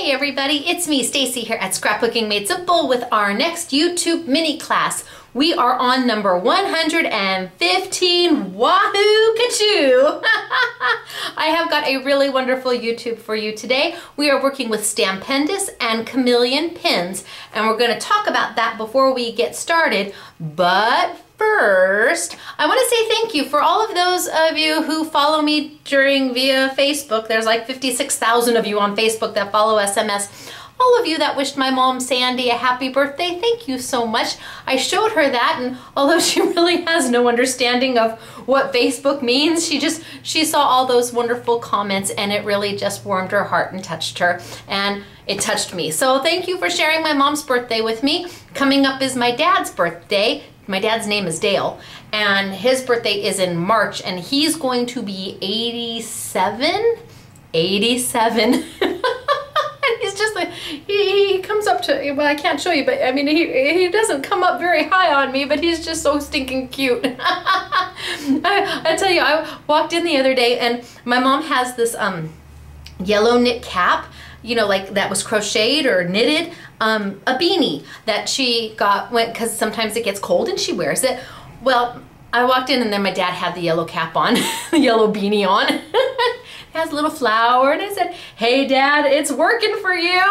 Hey everybody, it's me, Stacy, here at Scrapbooking Made Simple with our next YouTube mini class. We are on number 115, wahoo kachoo! I have got a really wonderful YouTube for you today. We are working with Stampendous and Chameleon pins, and we're going to talk about that before we get started. But first, I want to say thank you for all of those of you who follow me via Facebook. There's like 56,000 of you on Facebook that follow SMS. All of you that wished my mom Sandy a happy birthday, thank you so much. I showed her that, and although she really has no understanding of what Facebook means, she saw all those wonderful comments, and it really just warmed her heart and touched her, and it touched me. So thank you for sharing my mom's birthday with me. Coming up is my dad's birthday. My dad's name is Dale, and his birthday is in March, and he's going to be 87. He's just like, he comes up to, well, I can't show you, but I mean, he doesn't come up very high on me, but he's just so stinking cute. I tell you, I walked in the other day, and my mom has this yellow knit cap, you know, like that was crocheted or knitted, a beanie that she got because sometimes it gets cold and she wears it. Well, I walked in and then my dad had the yellow cap on, the yellow beanie on. It has a little flower, and I said, hey Dad, it's working for you.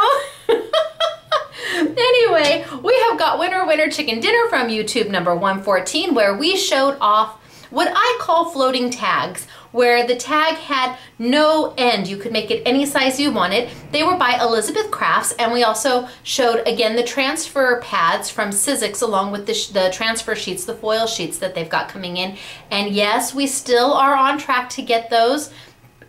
Anyway, we have got Winner Chicken Dinner from YouTube number 114, where we showed off what I call floating tags, where the tag had no end. You could make it any size you wanted. They were by Elizabeth Crafts, and we also showed, again, the transfer pads from Sizzix along with the transfer sheets, the foil sheets that they've got coming in. And yes, we still are on track to get those.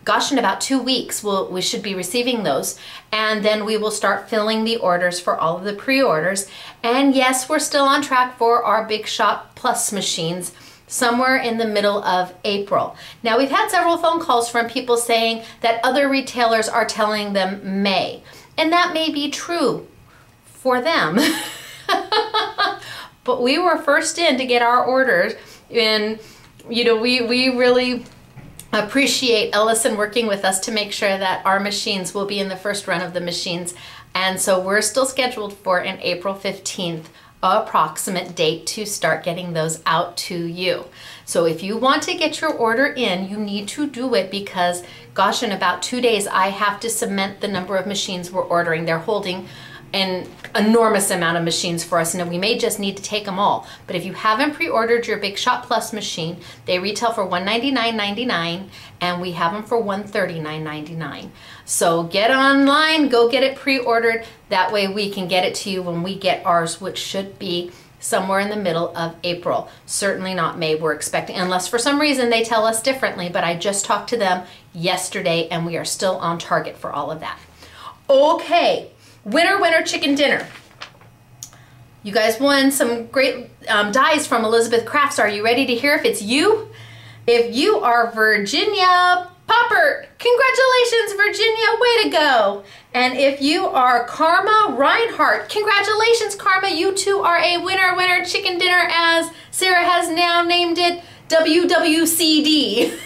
Gosh, in about 2 weeks, we should be receiving those. And then we will start filling the orders for all of the pre-orders. And yes, we're still on track for our Big Shot Plus machines somewhere in the middle of April. Now, we've had several phone calls from people saying that other retailers are telling them May. And that may be true for them. But we were first in to get our orders. And, you know, we really appreciate Ellison working with us to make sure that our machines will be in the first run of the machines. And so we're still scheduled for an April 15th approximate date to start getting those out to you. So if you want to get your order in, you need to do it because, gosh, in about 2 days, I have to cement the number of machines we're ordering. They're holding an enormous amount of machines for us, and we may just need to take them all. But if you haven't pre-ordered your Big Shot Plus machine, they retail for $199.99, and we have them for $139.99. So get online, go get it pre-ordered. That way we can get it to you when we get ours, which should be somewhere in the middle of April. Certainly not May, we're expecting, unless for some reason they tell us differently, but I just talked to them yesterday, and we are still on target for all of that. Okay. Winner Chicken Dinner. You guys won some great dies from Elizabeth Crafts. Are you ready to hear if it's you? If you are Virginia Popper, congratulations Virginia, way to go. And if you are Karma Reinhardt, congratulations Karma, you too are a winner Chicken Dinner, as Sarah has now named it WWCD.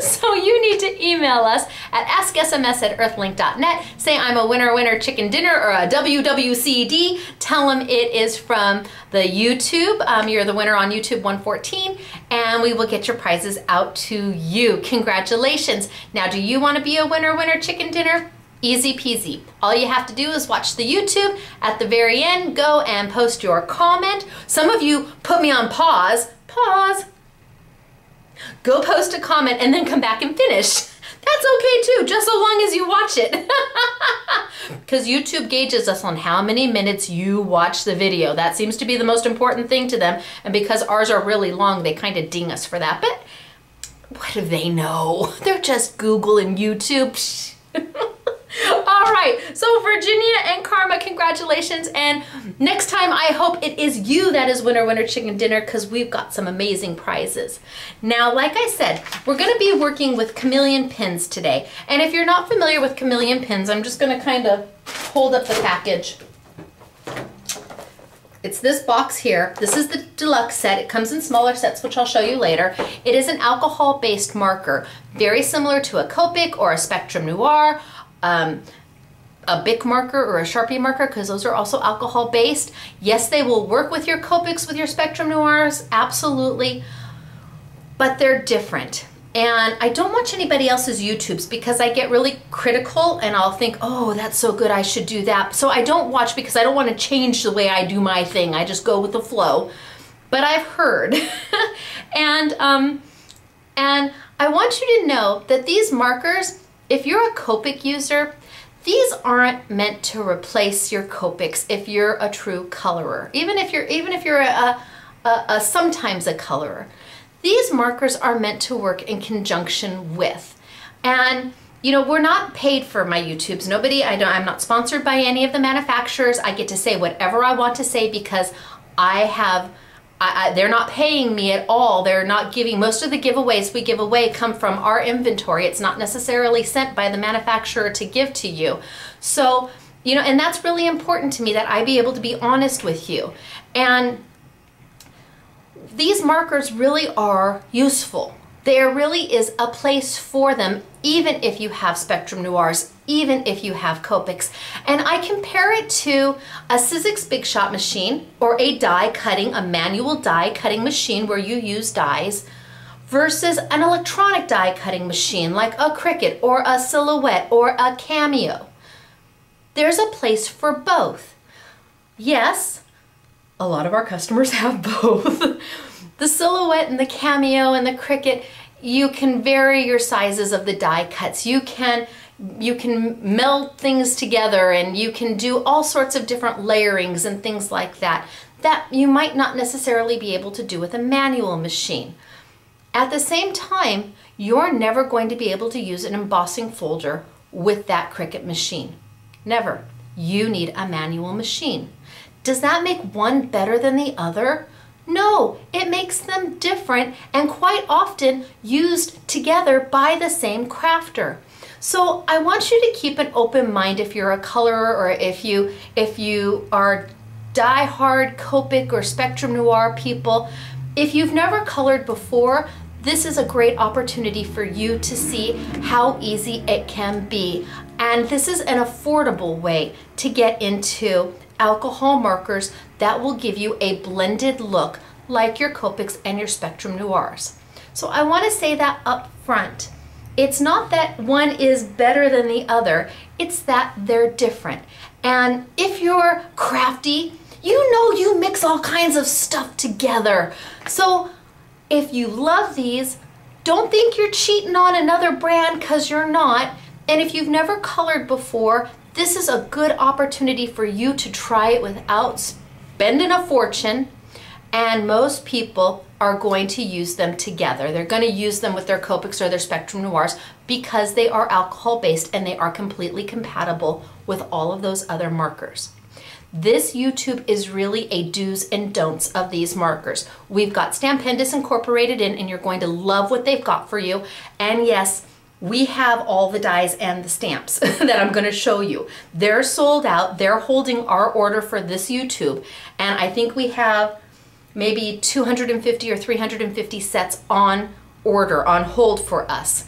So you need to email us at asksms@earthlink.net. Say I'm a winner chicken dinner or a WWCD. Tell them it is from the YouTube. You're the winner on YouTube 114, and we will get your prizes out to you. Congratulations. Now, do you want to be a winner chicken dinner? Easy peasy. All you have to do is watch the YouTube. At the very end, go and post your comment. Some of you put me on pause. Go post a comment and then come back and finish. That's okay too, just so long as you watch it. Because YouTube gauges us on how many minutes you watch the video. That seems to be the most important thing to them. And because ours are really long, they kind of ding us for that. But what do they know? They're just Google and YouTube. All right, so Virginia and Karma, congratulations. And next time, I hope it is you that is winner Chicken Dinner, because we've got some amazing prizes. Now, like I said, we're gonna be working with Chameleon pins today. And if you're not familiar with Chameleon pins, I'm just gonna kind of hold up the package. It's this box here. This is the deluxe set. It comes in smaller sets, which I'll show you later. It is an alcohol-based marker. very similar to a Copic or a Spectrum Noir, a Bic marker or a Sharpie marker, because those are also alcohol based. Yes, they will work with your Copics, with your Spectrum Noirs, absolutely, but they're different. And I don't watch anybody else's YouTubes because I get really critical and I'll think, oh, that's so good, I should do that. So I don't watch because I don't want to change the way I do my thing. I just go with the flow. But I've heard. and I want you to know that these markers, if you're a Copic user, these aren't meant to replace your Copics if you're a true colorer. Even if you're a sometimes a colorer. These markers are meant to work in conjunction with. And you know, we're not paid for my YouTubes. I'm not sponsored by any of the manufacturers. I get to say whatever I want to say because they're not paying me at all. They're not giving, most of the giveaways we give away come from our inventory. It's not necessarily sent by the manufacturer to give to you. So, you know, and that's really important to me, that I be able to be honest with you. And these markers really are useful. There really is a place for them, even if you have Spectrum Noirs, even if you have Copics. And I compare it to a Sizzix Big Shot machine or a a manual die cutting machine where you use dies, versus an electronic die cutting machine like a Cricut or a Silhouette or a Cameo. There's a place for both. Yes, a lot of our customers have both. The Silhouette and the Cameo and the Cricut, you can vary your sizes of the die cuts. You can meld things together and you can do all sorts of different layerings and things like that you might not necessarily be able to do with a manual machine. At the same time, you're never going to be able to use an embossing folder with that Cricut machine. Never. You need a manual machine. Does that make one better than the other? No, it makes them different and quite often used together by the same crafter. So I want you to keep an open mind if you're a colorer or if you are die-hard Copic or Spectrum Noir people. If you've never colored before, this is a great opportunity for you to see how easy it can be. And this is an affordable way to get into alcohol markers that will give you a blended look like your Copics and your Spectrum Noirs. So I want to say that up front. It's not that one is better than the other, it's that they're different. And if you're crafty, you know you mix all kinds of stuff together. So if you love these, don't think you're cheating on another brand, because you're not. And if you've never colored before, this is a good opportunity for you to try it without spending a fortune. And most people are going to use them together. They're going to use them with their Copics or their Spectrum Noirs because they are alcohol based and they are completely compatible with all of those other markers. This YouTube is really a do's and don'ts of these markers. We've got Stampendous incorporated in, and you're going to love what they've got for you. And yes, we have all the dies and the stamps that I'm going to show you. They're sold out. They're holding our order for this YouTube. And I think we have maybe 250 or 350 sets on order, on hold for us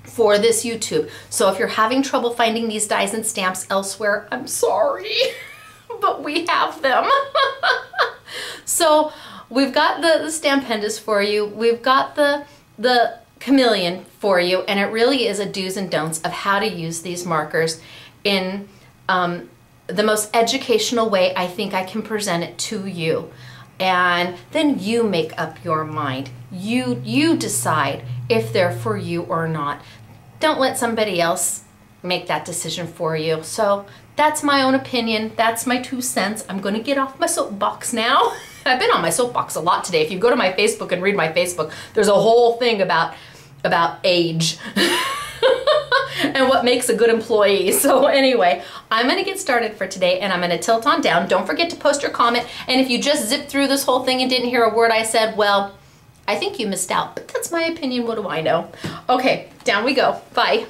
for this YouTube. So if you're having trouble finding these dies and stamps elsewhere, I'm sorry, but we have them. So we've got the Stampendous for you. We've got the Chameleon for you, and it really is a do's and don'ts of how to use these markers in the most educational way I think I can present it to you. And then you make up your mind. You decide if they're for you or not. Don't let somebody else make that decision for you. So that's my own opinion. That's my 2 cents. I'm going to get off my soapbox now. I've been on my soapbox a lot today. If you go to my Facebook and read my Facebook, there's a whole thing about age and what makes a good employee. So anyway, I'm going to get started for today, and I'm going to tilt on down. Don't forget to post your comment. And if you just zipped through this whole thing and didn't hear a word I said, well, I think you missed out, but that's my opinion. What do I know? Okay, down we go. Bye.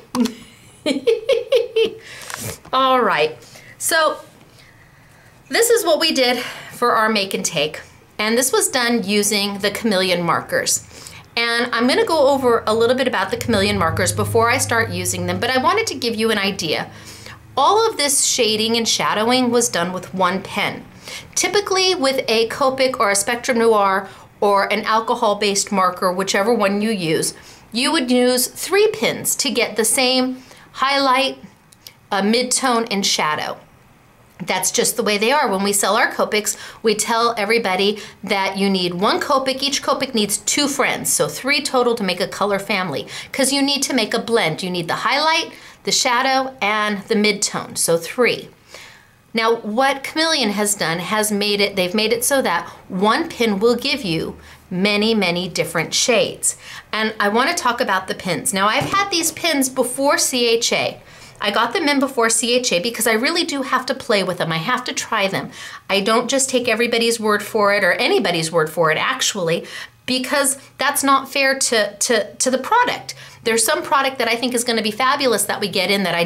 All right. So this is what we did for our make and take. And this was done using the Chameleon markers. And I'm gonna go over a little bit about the Chameleon markers before I start using them, but I wanted to give you an idea. All of this shading and shadowing was done with one pen. Typically with a Copic or a Spectrum Noir or an alcohol-based marker, whichever one you use, you would use 3 pens to get the same highlight, mid-tone, and shadow. That's just the way they are. When we sell our Copics, we tell everybody that you need 1 Copic. Each Copic needs 2 friends, so 3 total to make a color family, because you need to make a blend. You need the highlight, the shadow, and the mid-tone, so 3. Now, what Chameleon has done has they've made it so that 1 pen will give you many, many different shades. And I want to talk about the pens. Now, I've had these pens before CHA. I got them in before CHA because I really do have to play with them. I have to try them. I don't just take everybody's word for it, or anybody's word for it actually, because that's not fair to the product. There's some product that I think is going to be fabulous that we get in that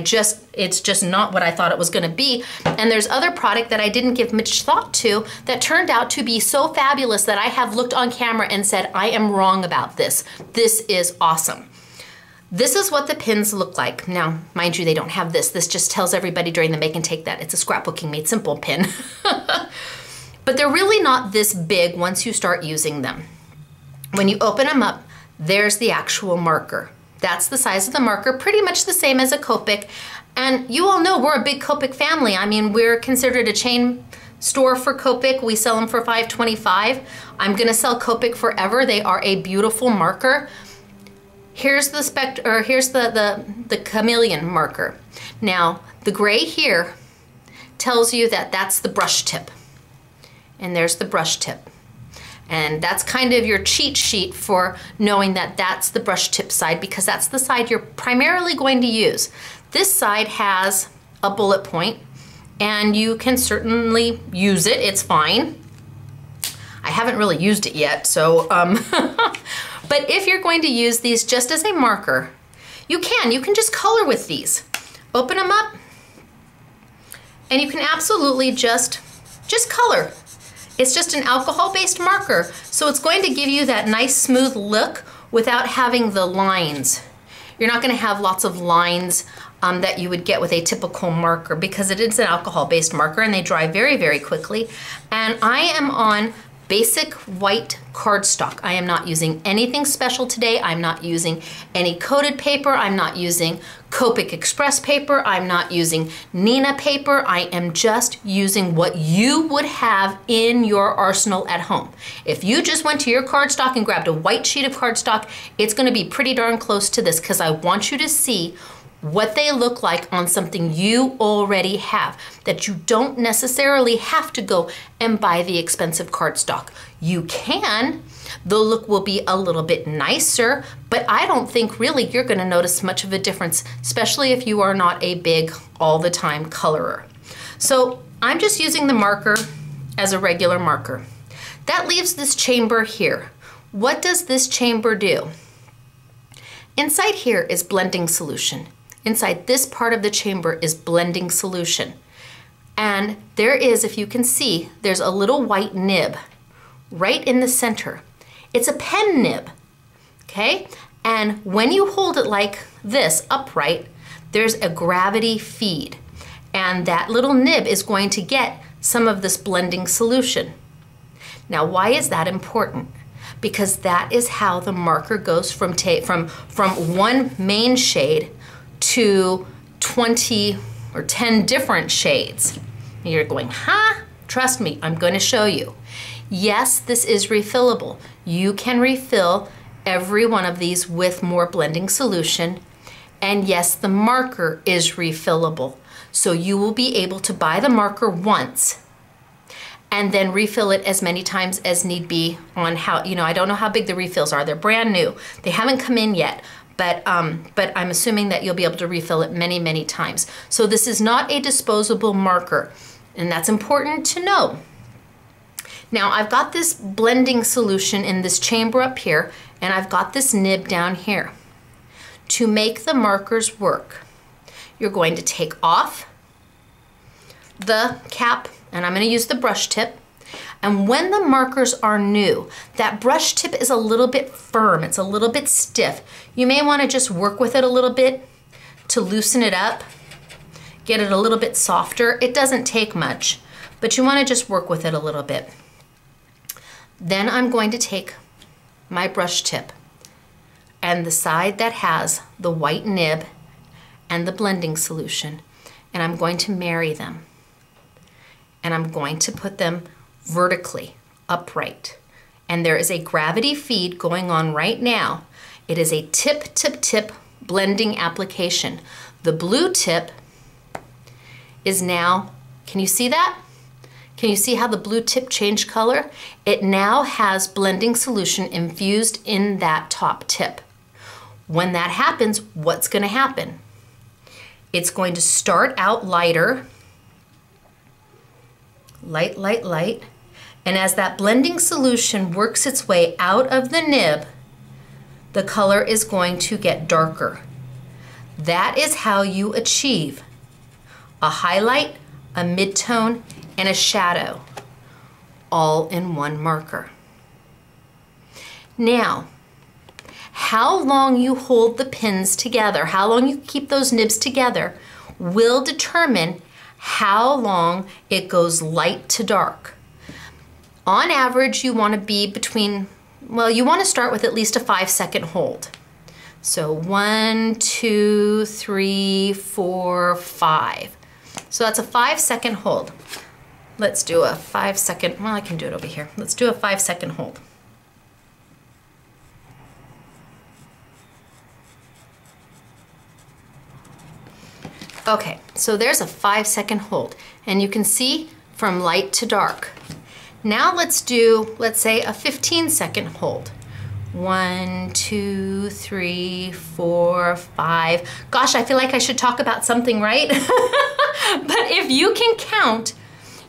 it's just not what I thought it was going to be. And there's other product that I didn't give much thought to that turned out to be so fabulous that I have looked on camera and said, I am wrong about this. This is awesome. This is what the pins look like. Now, mind you, they don't have this. This just tells everybody during the make and take that it's a Scrapbooking Made Simple pin. But they're really not this big once you start using them. When you open them up, there's the actual marker. That's the size of the marker, pretty much the same as a Copic. And you all know we're a big Copic family. I mean, we're considered a chain store for Copic. We sell them for $5.25. I'm gonna sell Copic forever. They are a beautiful marker. Here's the the Chameleon marker. Now, the gray here tells you that that's the brush tip. And there's the brush tip. And that's kind of your cheat sheet for knowing that that's the brush tip side, because that's the side you're primarily going to use. This side has a bullet point, and you can certainly use it. It's fine. I haven't really used it yet, so but if you're going to use these just as a marker, you can just color with these. Open them up, and you can absolutely just color. It's just an alcohol-based marker, so it's going to give you that nice smooth look without having the lines. You're not going to have lots of lines that you would get with a typical marker, because it is an alcohol-based marker and they dry very, very quickly. And I am on basic white cardstock. I am not using anything special today. I'm not using any coated paper. I'm not using Copic Express paper. I'm not using Nina paper. I am just using what you would have in your arsenal at home. If you just went to your cardstock and grabbed a white sheet of cardstock, it's going to be pretty darn close to this, because I want you to see what they look like on something you already have, that you don't necessarily have to go and buy the expensive cardstock. You can. The look will be a little bit nicer, but I don't think really you're going to notice much of a difference, especially if you are not a big all the time colorer. So I'm just using the marker as a regular marker. That leaves this chamber here. What does this chamber do? Inside here is blending solution. Inside this part of the chamber is blending solution. And there is, if you can see, there's a little white nib right in the center. It's a pen nib, okay? And when you hold it like this, upright, there's a gravity feed. And that little nib is going to get some of this blending solution. Now, why is that important? Because that is how the marker goes from one main shade to 20 or 10 different shades. And you're going, huh? Trust me, I'm going to show you. Yes, this is refillable. You can refill every one of these with more blending solution. And yes, the marker is refillable. So you will be able to buy the marker once and then refill it as many times as need be on how, I don't know how big the refills are. They're brand new. They haven't come in yet. But I'm assuming that you'll be able to refill it many, many times. So this is not a disposable marker, and that's important to know. Now, I've got this blending solution in this chamber up here, and I've got this nib down here. To make the markers work, you're going to take off the cap, and I'm going to use the brush tip. And when the markers are new, that brush tip is a little bit firm, it's a little bit stiff. You may want to just work with it a little bit to loosen it up, get it a little bit softer. It doesn't take much, but you want to just work with it a little bit. Then I'm going to take my brush tip and the side that has the white nib and the blending solution, and I'm going to marry them. And I'm going to put them vertically, upright. And there is a gravity feed going on right now. It is a tip, tip, tip blending application. The blue tip is now, can you see that? Can you see how the blue tip changed color? It now has blending solution infused in that top tip. When that happens, what's going to happen? It's going to start out lighter, light, light, light, and as that blending solution works its way out of the nib, the color is going to get darker. That is how you achieve a highlight, a midtone, and a shadow, all in one marker. Now, how long you hold the pins together, how long you keep those nibs together, will determine how long it goes light to dark. On average, you want to be between, well, you want to start with at least a 5-second hold. So 1, 2, 3, 4, 5. So that's a 5-second hold. Let's do a 5-second, well, I can do it over here. Let's do a 5-second hold. Okay, so there's a 5-second hold, and you can see from light to dark. Now let's do, let's say, a 15-second hold. 1, 2, 3, 4, 5. Gosh, I feel like I should talk about something, right? But if you can count,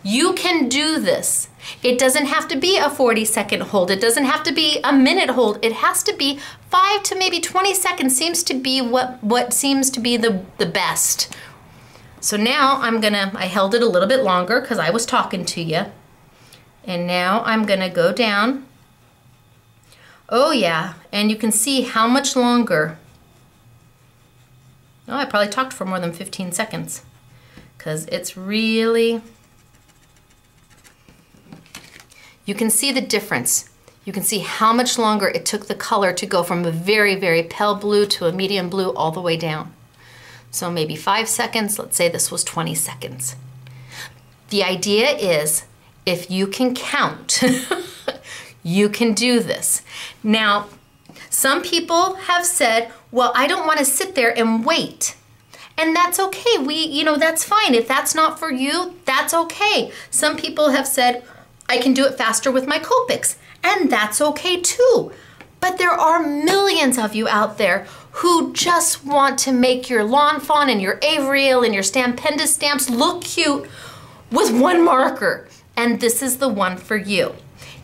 you can do this. It doesn't have to be a 40-second hold. It doesn't have to be a minute hold. It has to be 5 to maybe 20 seconds seems to be what seems to be the best. So now I held it a little bit longer because I was talking to you. And now I'm gonna go down. Oh yeah, and you can see how much longer. Oh, I probably talked for more than 15 seconds because it's really, you can see the difference. You can see how much longer it took the color to go from a very, very pale blue to a medium blue all the way down. So maybe 5 seconds, let's say this was 20 seconds. The idea is, if you can count, you can do this. Now, some people have said, well, I don't want to sit there and wait. And that's okay. That's fine. If that's not for you, that's okay. Some people have said, I can do it faster with my Copics, and that's okay too. But there are millions of you out there who just want to make your Lawn Fawn and your Avriel and your Stampendous stamps look cute with one marker. And this is the one for you.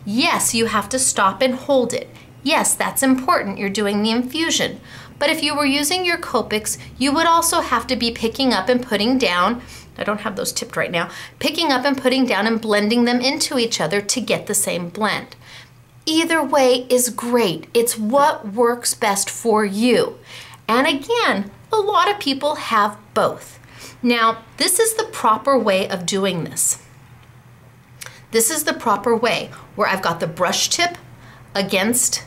Yes, you have to stop and hold it. Yes, that's important. You're doing the infusion. But if you were using your Copics, you would also have to be picking up and putting down, I don't have those tipped right now, picking up and putting down and blending them into each other to get the same blend. Either way is great. It's what works best for you. And again, a lot of people have both. Now, this is the proper way of doing this. This is the proper way where I've got the brush tip against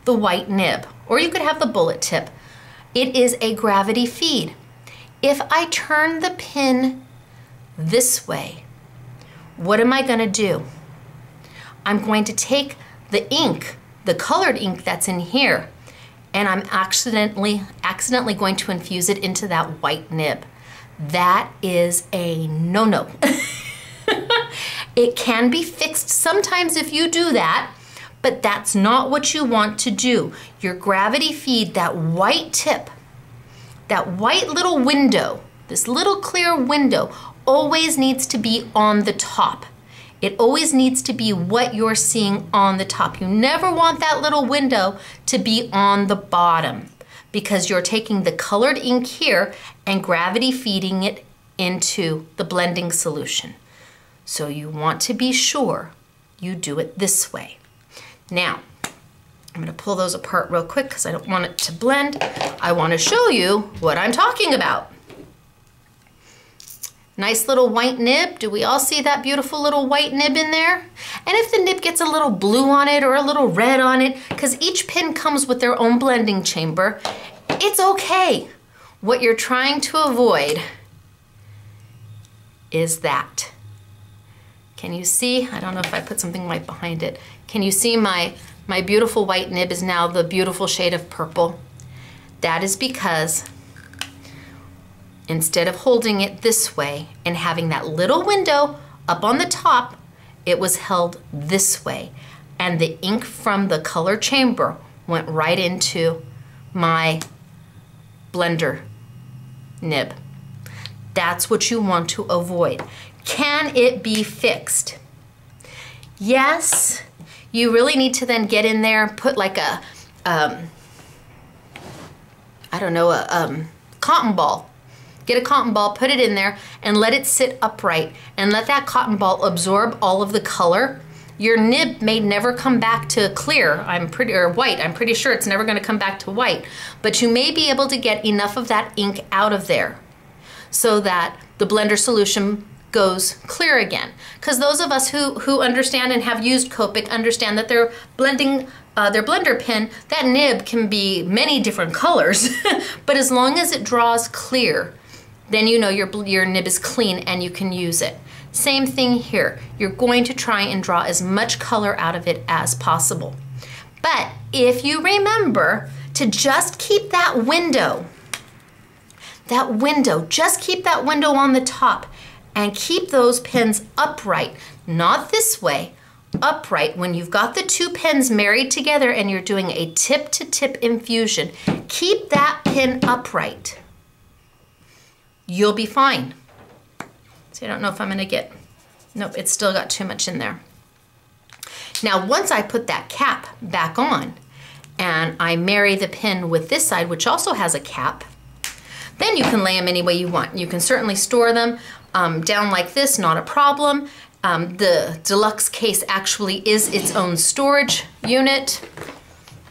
the white nib, or you could have the bullet tip. It is a gravity feed. If I turn the pin this way, what am I going to do? I'm going to take the ink, the colored ink that's in here, and I'm accidentally going to infuse it into that white nib. That is a no-no. It can be fixed sometimes if you do that, but that's not what you want to do. Your gravity feed, that white tip, that white little window, this little clear window, always needs to be on the top. It always needs to be what you're seeing on the top. You never want that little window to be on the bottom because you're taking the colored ink here and gravity feeding it into the blending solution. So you want to be sure you do it this way. Now, I'm gonna pull those apart real quick because I don't want it to blend. I wanna show you what I'm talking about. Nice little white nib. Do we all see that beautiful little white nib in there? And if the nib gets a little blue on it or a little red on it, because each pin comes with their own blending chamber, it's okay. What you're trying to avoid is that. Can you see? I don't know if I put something white behind it. Can you see my beautiful white nib is now the beautiful shade of purple? That is because instead of holding it this way and having that little window up on the top, it was held this way. And the ink from the color chamber went right into my blender nib. That's what you want to avoid. Can it be fixed? Yes. You really need to then get in there, put like a, I don't know, a cotton ball. Get a cotton ball, put it in there, and let it sit upright, and let that cotton ball absorb all of the color. Your nib may never come back to clear, or white. I'm pretty sure it's never gonna come back to white, but you may be able to get enough of that ink out of there so that the blender solution goes clear again. Because those of us who understand and have used Copic understand that they're blending their blender pen, that nib can be many different colors, but as long as it draws clear, then you know your nib is clean and you can use it. Same thing here. You're going to try and draw as much color out of it as possible. But if you remember to just keep that window, just keep that window on the top and keep those pins upright, not this way, upright. When you've got the two pins married together and you're doing a tip-to-tip infusion, keep that pin upright. You'll be fine. See, I don't know if I'm gonna get, nope, it's still got too much in there. Now, once I put that cap back on and I marry the pin with this side, which also has a cap, then you can lay them any way you want. You can certainly store them down like this, not a problem. The deluxe case actually is its own storage unit.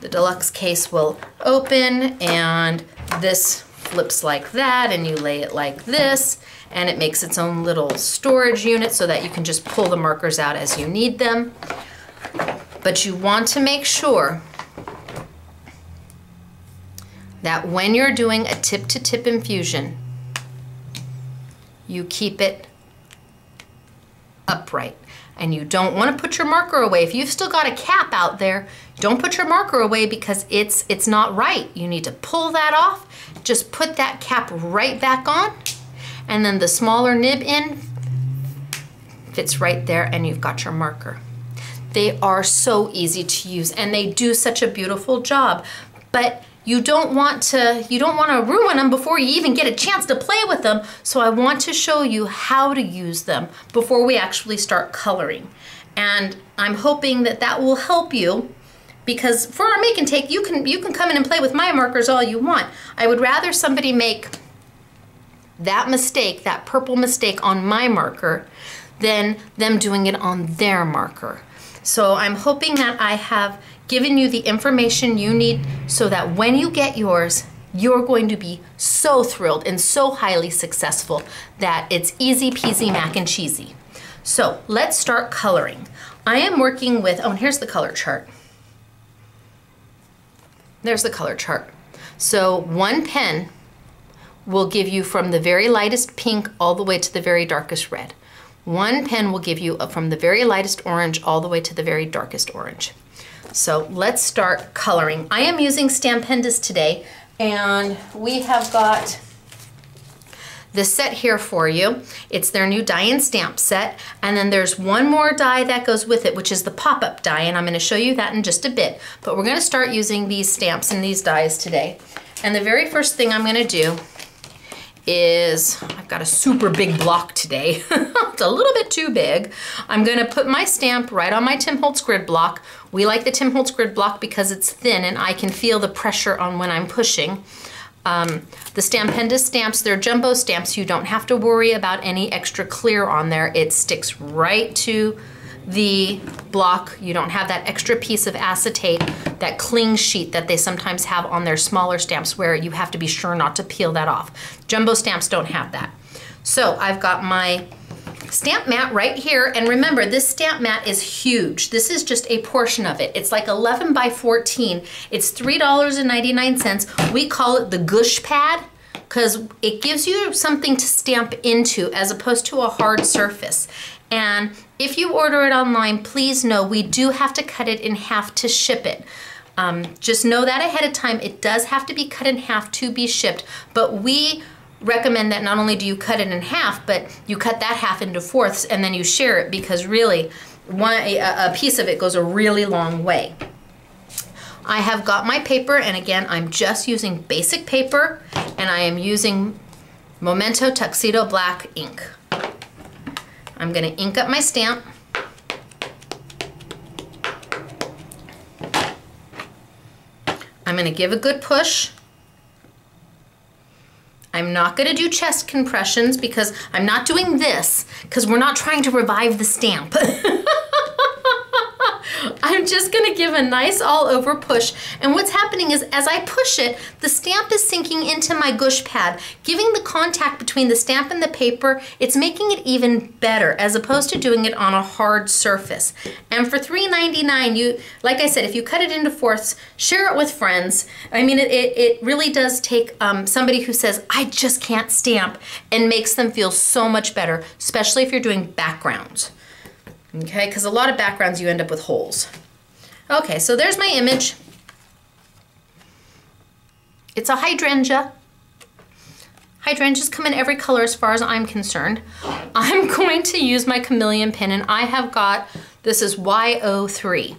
The deluxe case will open and this flips like that, and you lay it like this, and it makes its own little storage unit so that you can just pull the markers out as you need them. But you want to make sure that when you're doing a tip-to-tip infusion, you keep it upright. And you don't want to put your marker away. If you've still got a cap out there, don't put your marker away because it's not right. You need to pull that off. Just put that cap right back on, and then the smaller nib in fits right there, and you've got your marker. They are so easy to use, and they do such a beautiful job. But you don't want to ruin them before you even get a chance to play with them. So I want to show you how to use them before we actually start coloring. And I'm hoping that that will help you, because for our make and take, you can come in and play with my markers all you want. I would rather somebody make that mistake, that purple mistake on my marker, than them doing it on their marker. So I'm hoping that I have given you the information you need so that when you get yours, you're going to be so thrilled and so highly successful that it's easy peasy mac and cheesy. So let's start coloring. I am working with, oh, and here's the color chart. There's the color chart. So one pen will give you from the very lightest pink all the way to the very darkest red. One pen will give you from the very lightest orange all the way to the very darkest orange. So let's start coloring. I am using Stampendous today, and we have got this set here for you. It's their new die and stamp set, and then there's one more die that goes with it, which is the pop-up die, and I'm going to show you that in just a bit. But we're going to start using these stamps and these dies today. And the very first thing I'm going to do is, I've got a super big block today. It's a little bit too big. I'm going to put my stamp right on my Tim Holtz grid block. We like the Tim Holtz grid block because it's thin and I can feel the pressure on when I'm pushing. The Stampendous stamps, they're jumbo stamps. You don't have to worry about any extra clear on there. It sticks right to the block. You don't have that extra piece of acetate, that cling sheet that they sometimes have on their smaller stamps where you have to be sure not to peel that off. Jumbo stamps don't have that. So I've got my stamp mat right here, and remember, this stamp mat is huge. This is just a portion of it. It's like 11 by 14. It's $3.99. We call it the gush pad because it gives you something to stamp into as opposed to a hard surface. And if you order it online, please know we do have to cut it in half to ship it. Just know that ahead of time. It does have to be cut in half to be shipped, but we recommend that not only do you cut it in half, but you cut that half into fourths and then you share it, because really a piece of it goes a really long way. I have got my paper, and again, I'm just using basic paper, and I am using Memento Tuxedo Black ink. I'm gonna ink up my stamp. I'm gonna give a good push. I'm not gonna do chest compressions because I'm not doing this because we're not trying to revive the stamp. I'm just gonna give a nice all over push, and what's happening is as I push it, the stamp is sinking into my gush pad, giving the contact between the stamp and the paper. It's making it even better as opposed to doing it on a hard surface. And for $3.99, you, like I said, if you cut it into fourths, share it with friends. I mean, it really does take somebody who says, I just can't stamp, and makes them feel so much better, especially if you're doing backgrounds. Okay, because a lot of backgrounds you end up with holes. Okay, so there's my image. It's a hydrangea. Hydrangeas come in every color as far as I'm concerned. I'm going to use my Chameleon pin, and I have got, this is Y03.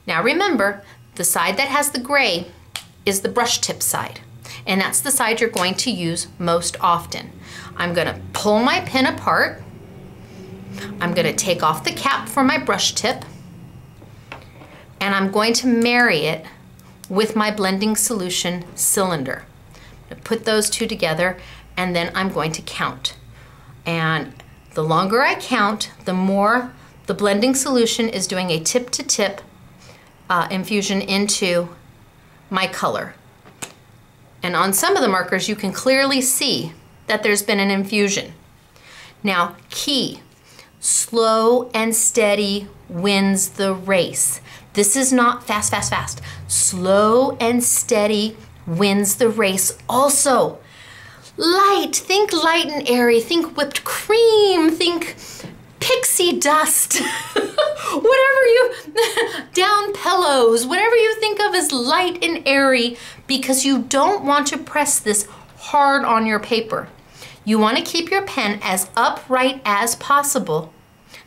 Now remember, the side that has the gray is the brush tip side, and that's the side you're going to use most often. I'm gonna pull my pin apart. I'm gonna take off the cap for my brush tip, and I'm going to marry it with my blending solution cylinder. I'm gonna put those two together, and then I'm going to count. And the longer I count, the more the blending solution is doing a tip-to-tip infusion into my color. And on some of the markers, you can clearly see that there's been an infusion. Now, key. Slow and steady wins the race. This is not fast, fast, fast. Slow and steady wins the race also. Light, think light and airy, think whipped cream, think pixie dust, whatever you, down pillows, whatever you think of as light and airy, because you don't want to press this hard on your paper. You want to keep your pen as upright as possible,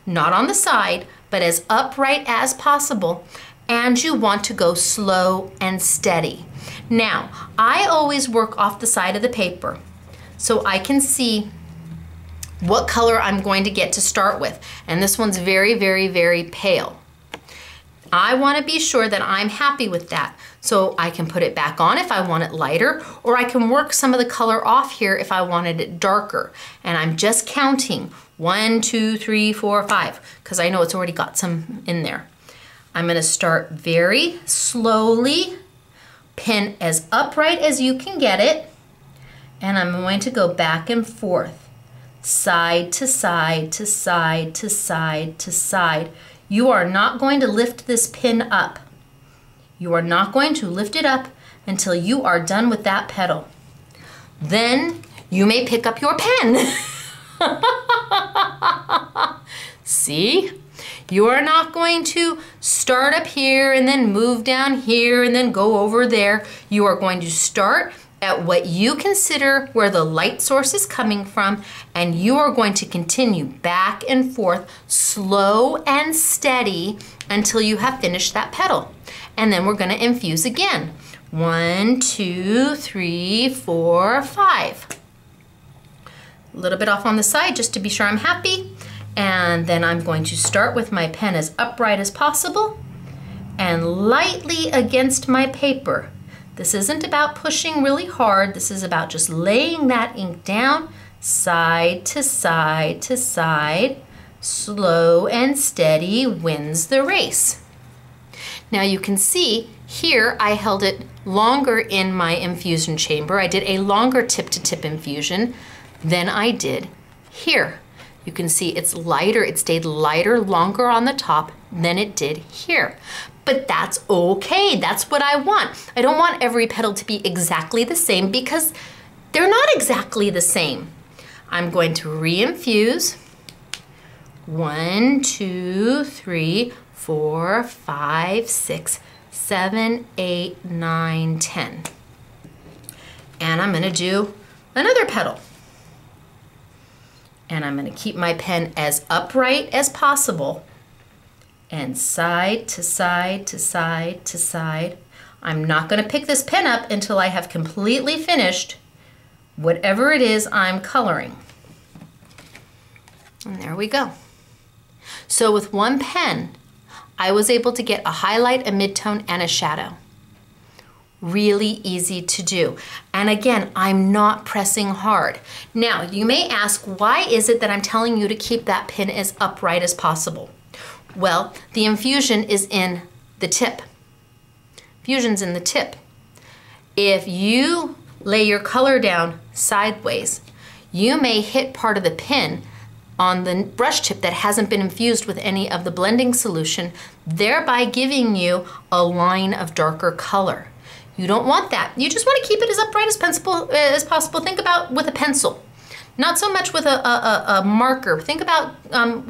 not on the side, but as upright as possible, and you want to go slow and steady. Now, I always work off the side of the paper so I can see what color I'm going to get to start with, and this one's very, very, very pale. I want to be sure that I'm happy with that. So I can put it back on if I want it lighter, or I can work some of the color off here if I wanted it darker. And I'm just counting 1, 2, 3, 4, 5, because I know it's already got some in there. I'm gonna start very slowly, pin as upright as you can get it, and I'm going to go back and forth, side to side to side to side to side. You are not going to lift this pin up. You are not going to lift it up until you are done with that petal. Then you may pick up your pen. See? You are not going to start up here and then move down here and then go over there. You are going to start at what you consider where the light source is coming from, and you are going to continue back and forth, slow and steady, until you have finished that petal. And then we're gonna infuse again. 1, 2, 3, 4, 5. A little bit off on the side just to be sure I'm happy. And then I'm going to start with my pen as upright as possible and lightly against my paper. This isn't about pushing really hard. This is about just laying that ink down, side to side to side, Slow and steady wins the race. Now you can see here I held it longer in my infusion chamber. I did a longer tip-to-tip infusion than I did here. You can see it's lighter, it stayed lighter longer on the top than it did here. But that's okay, that's what I want. I don't want every petal to be exactly the same because they're not exactly the same. I'm going to re-infuse. 1, 2, 3, 4, 5, 6, 7, 8, 9, 10. And I'm gonna do another petal. And I'm gonna keep my pen as upright as possible and side to side to side to side. I'm not gonna pick this pen up until I have completely finished whatever it is I'm coloring. And there we go. So with one pen, I was able to get a highlight, a midtone, and a shadow. Really easy to do. And again, I'm not pressing hard. Now, you may ask, why is it that I'm telling you to keep that pen as upright as possible? Well, the infusion is in the tip. Infusion's in the tip. If you lay your color down sideways, you may hit part of the pen on the brush tip that hasn't been infused with any of the blending solution, thereby giving you a line of darker color. You don't want that. You just want to keep it as upright as possible. Think about with a pencil, not so much with a marker. Think about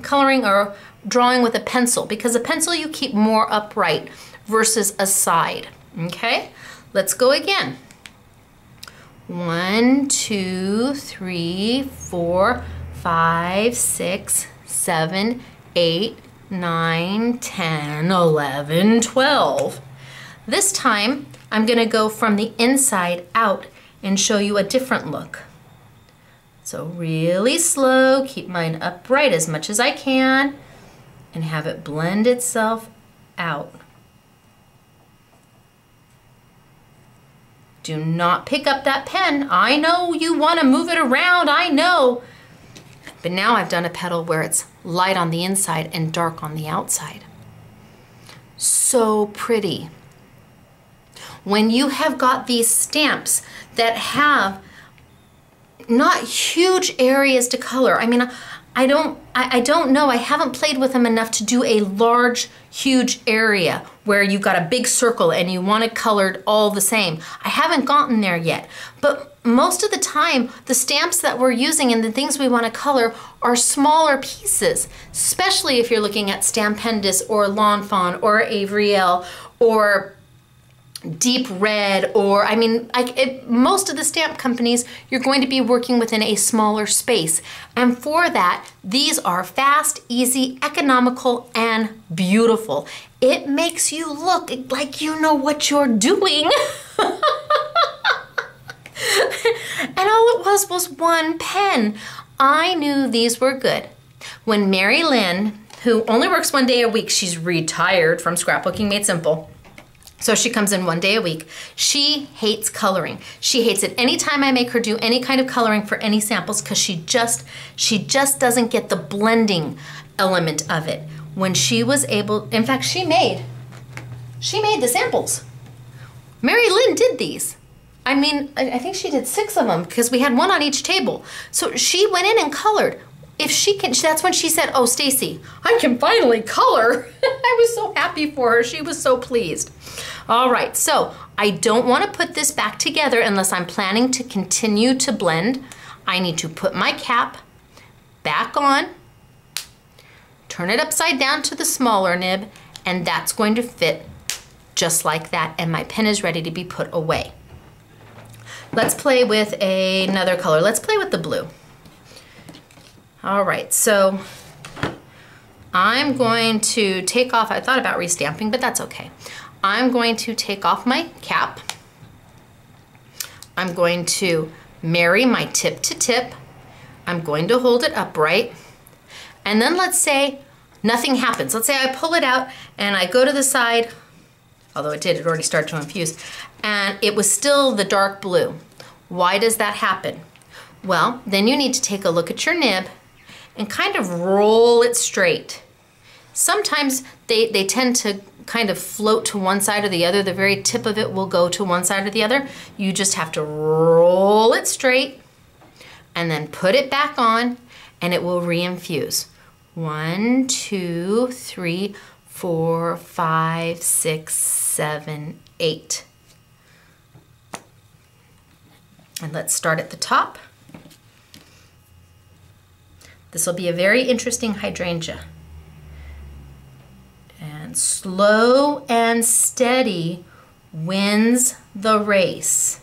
coloring or drawing with a pencil, because a pencil you keep more upright versus a side, okay? Let's go again. 1, 2, 3, 4, 5, 6, 7, 8, 9, 10, 11, 12. This time, I'm gonna go from the inside out and show you a different look. So really slow, keep mine upright as much as I can, and have it blend itself out. Do not pick up that pen. I know you wanna move it around, I know. But now I've done a petal where it's light on the inside and dark on the outside. So pretty. When you have got these stamps that have not huge areas to color, I mean, I don't know, I haven't played with them enough to do a large, huge area where you've got a big circle and you want it colored all the same. I haven't gotten there yet, but most of the time, the stamps that we're using and the things we want to color are smaller pieces, especially if you're looking at Stampendous or Lawn Fawn or Avriel or Deep Red, or I mean, most of the stamp companies, you're going to be working within a smaller space. And for that, these are fast, easy, economical, and beautiful. It makes you look like you know what you're doing. And all it was one pen. I knew these were good. When Mary Lynn, who only works 1 day a week, she's retired from Scrapbooking Made Simple, so she comes in 1 day a week. She hates coloring. She hates it anytime I make her do any kind of coloring for any samples, because she just doesn't get the blending element of it. When she was able, in fact, she made the samples. Mary Lynn did these. I mean, I think she did 6 of them because we had one on each table. So she went in and colored. If she can, that's when she said, "Oh, Stacy, I can finally color." I was so happy for her. She was so pleased. All right, so I don't want to put this back together unless I'm planning to continue to blend. I need to put my cap back on, turn it upside down to the smaller nib, and that's going to fit just like that, and my pen is ready to be put away. Let's play with another color. Let's play with the blue. All right, so I'm going to take off, I thought about restamping, but that's okay. I'm going to take off my cap. I'm going to marry my tip to tip. I'm going to hold it upright. And then let's say nothing happens. Let's say I pull it out and I go to the side, although it already started to infuse, and it was still the dark blue. Why does that happen? Well, then you need to take a look at your nib and kind of roll it straight. Sometimes they tend to kind of float to one side or the other. The very tip of it will go to one side or the other. You just have to roll it straight and then put it back on and it will re-infuse. 1, 2, 3, 4, 5, 6, 7, 8. And let's start at the top. This will be a very interesting hydrangea. And slow and steady wins the race.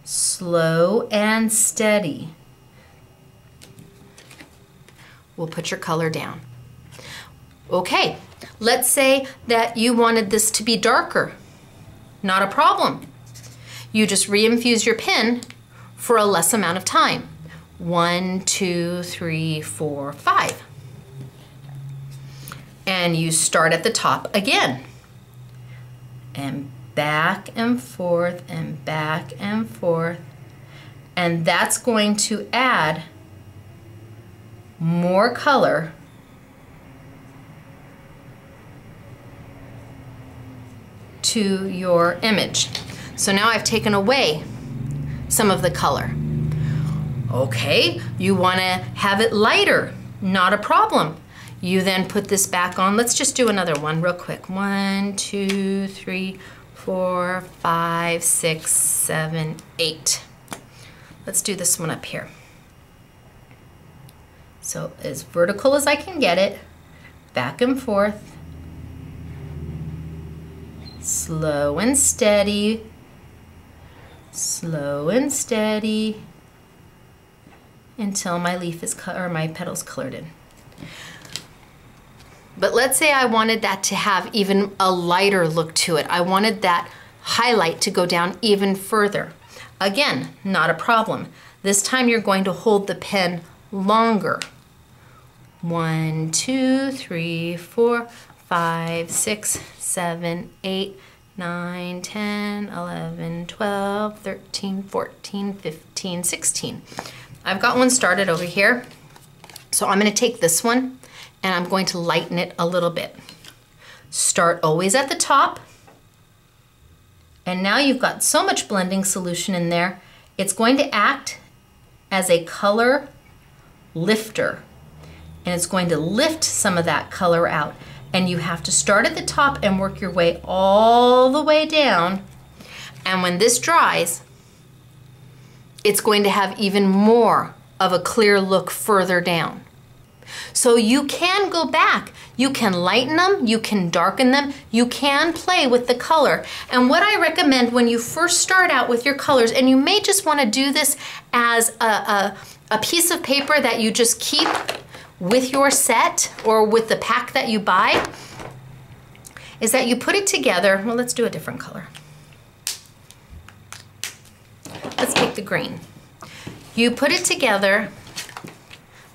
Slow and steady. We'll put your color down. Okay, let's say that you wanted this to be darker. Not a problem. You just re-infuse your pen for a less amount of time. 1, 2, 3, 4, 5. And you start at the top again. And back and forth and back and forth. And that's going to add more color to your image. So now I've taken away some of the color. Okay, you want to have it lighter, not a problem. You then put this back on. Let's just do another one real quick. 1, 2, 3, 4, 5, 6, 7, 8. Let's do this one up here. So as vertical as I can get it, back and forth, slow and steady, slow and steady, until my leaf is or my petal's colored in. But let's say I wanted that to have even a lighter look to it. I wanted that highlight to go down even further. Again, not a problem. This time you're going to hold the pen longer. 1, 2, 3, 4, 5, 6, 7, 8, 9, 10, 11, 12, 13, 14, 15, 16. I've got one started over here. So I'm going to take this one and I'm going to lighten it a little bit. Start always at the top. And now you've got so much blending solution in there, it's going to act as a color lifter. And it's going to lift some of that color out. And you have to start at the top and work your way all the way down. And when this dries, it's going to have even more of a clear look further down. So you can go back, you can lighten them, you can darken them, you can play with the color. And what I recommend when you first start out with your colors, and you may just want to do this as a piece of paper that you just keep with your set or with the pack that you buy, is that you put it together. Well, let's do a different color. Let's take the green. You put it together.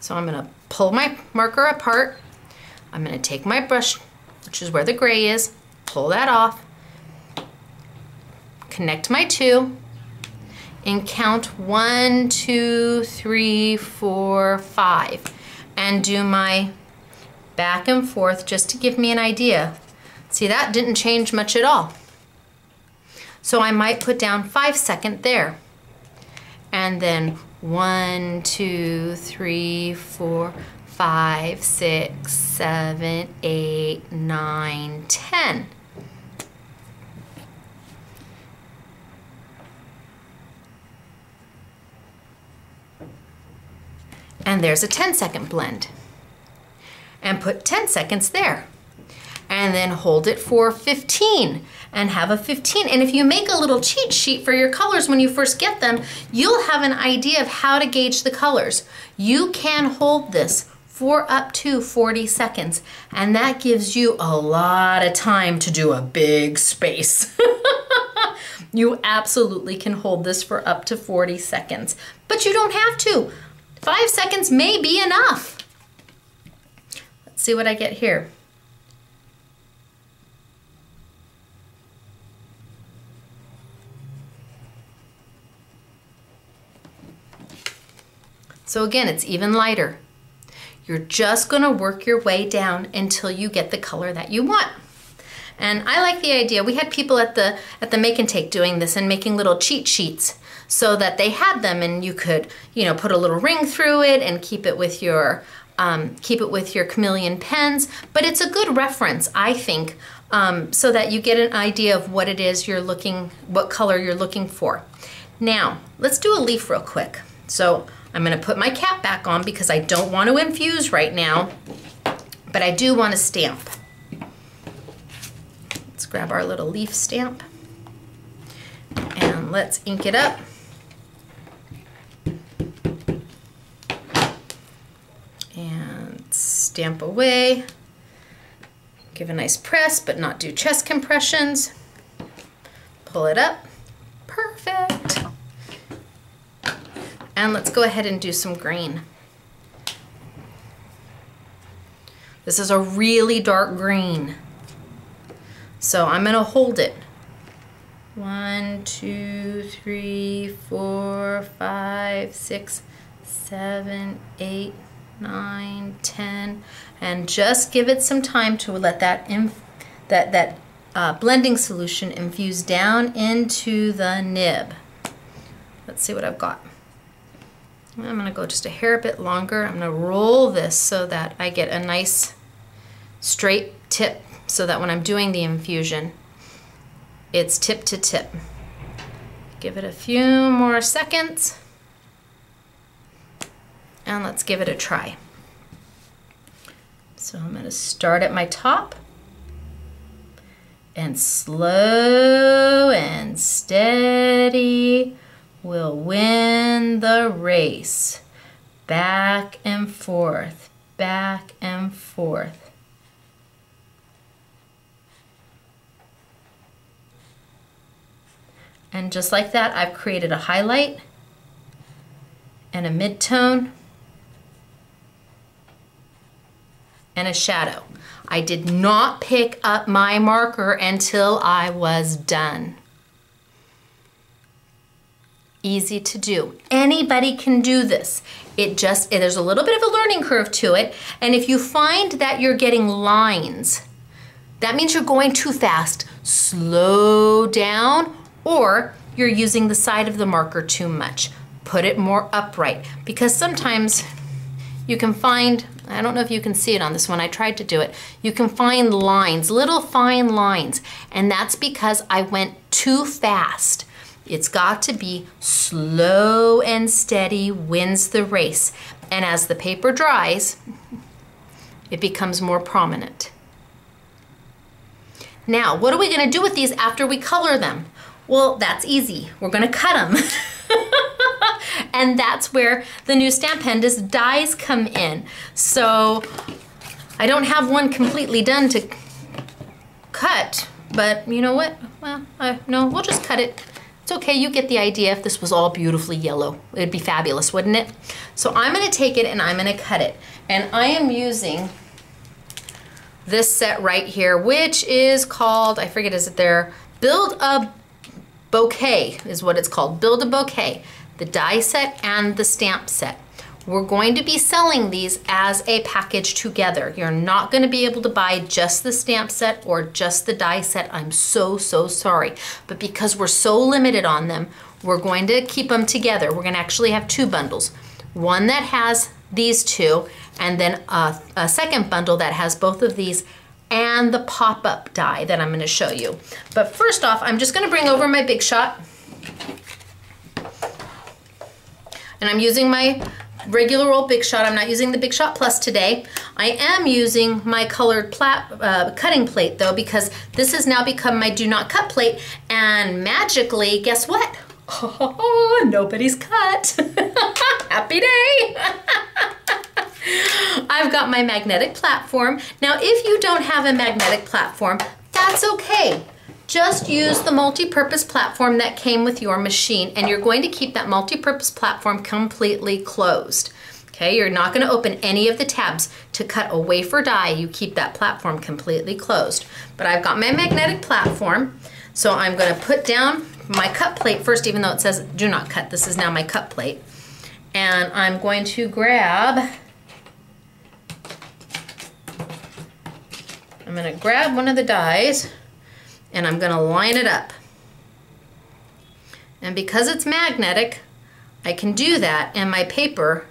So I'm gonna pull my marker apart. I'm gonna take my brush, which is where the gray is, pull that off, connect my two, and count 1, 2, 3, 4, 5, and do my back and forth just to give me an idea. See, that didn't change much at all. So I might put down 5 seconds there. And then 1, 2, 3, 4, 5, 6, 7, 8, 9, 10. And there's a 10-second blend. And put 10 seconds there. And then hold it for 15 and have a 15. And if you make a little cheat sheet for your colors when you first get them, you'll have an idea of how to gauge the colors. You can hold this for up to 40 seconds, and that gives you a lot of time to do a big space. You absolutely can hold this for up to 40 seconds, but you don't have to. 5 seconds may be enough. Let's see what I get here. So again, it's even lighter. You're just gonna work your way down until you get the color that you want. And I like the idea. We had people at the Make and Take doing this and making little cheat sheets so that they had them, and you could, you know, put a little ring through it and keep it with your Chameleon pens. But it's a good reference, I think, so that you get an idea of what it is you're looking, what color you're looking for. Now, let's do a leaf real quick. So I'm gonna put my cap back on because I don't want to infuse right now, but I do want to stamp. Let's grab our little leaf stamp and let's ink it up. And stamp away. Give a nice press, but not do chest compressions. Pull it up. Perfect. And let's go ahead and do some green. This is a really dark green. So I'm gonna hold it. 1, 2, 3, 4, 5, 6, 7, 8, 9, 10, and just give it some time to let that blending solution infuse down into the nib. Let's see what I've got. I'm gonna go just a hair bit longer. I'm gonna roll this so that I get a nice straight tip so that when I'm doing the infusion, it's tip to tip. Give it a few more seconds and let's give it a try. So I'm gonna start at my top and slow and steady will win the race. Back and forth, back and forth. And just like that, I've created a highlight and a mid-tone and a shadow. I did not pick up my marker until I was done. Easy to do. Anybody can do this. There's a little bit of a learning curve to it, and if you find that you're getting lines, that means you're going too fast. Slow down, or you're using the side of the marker too much. Put it more upright, because sometimes you can find, I don't know if you can see it on this one, I tried to do it, you can find lines, little fine lines, and that's because I went too fast. It's got to be slow and steady wins the race. And as the paper dries, it becomes more prominent. Now, what are we gonna do with these after we color them? Well, that's easy. We're gonna cut them. And that's where the new Stampendous dies come in. So I don't have one completely done to cut, but you know what? Well, no, we'll just cut it. It's okay, you get the idea. If this was all beautifully yellow, it'd be fabulous, wouldn't it? So I'm gonna take it and I'm gonna cut it. And I am using this set right here, which is called, I forget, is it there? Build a Bouquet is what it's called, Build a Bouquet. The die set and the stamp set. We're going to be selling these as a package together. You're not going to be able to buy just the stamp set or just the die set. I'm so sorry. But because we're so limited on them, we're going to keep them together. We're going to actually have two bundles. One that has these two, and then a second bundle that has both of these and the pop-up die that I'm going to show you. But first off, I'm just going to bring over my Big Shot. And I'm using my regular old Big Shot. I'm not using the Big Shot Plus today. I am using my colored cutting plate though, because this has now become my do not cut plate, and magically, guess what? Oh, nobody's cut. Happy day. I've got my magnetic platform. Now, if you don't have a magnetic platform, that's okay. Just use the multi-purpose platform that came with your machine, and you're going to keep that multi-purpose platform completely closed. Okay, you're not going to open any of the tabs. To cut a wafer die, you keep that platform completely closed. But I've got my magnetic platform, so I'm going to put down my cut plate first, even though it says do not cut. This is now my cut plate. And I'm going to grab I'm gonna grab one of the dies and I'm gonna line it up. And because it's magnetic, I can do that and my paper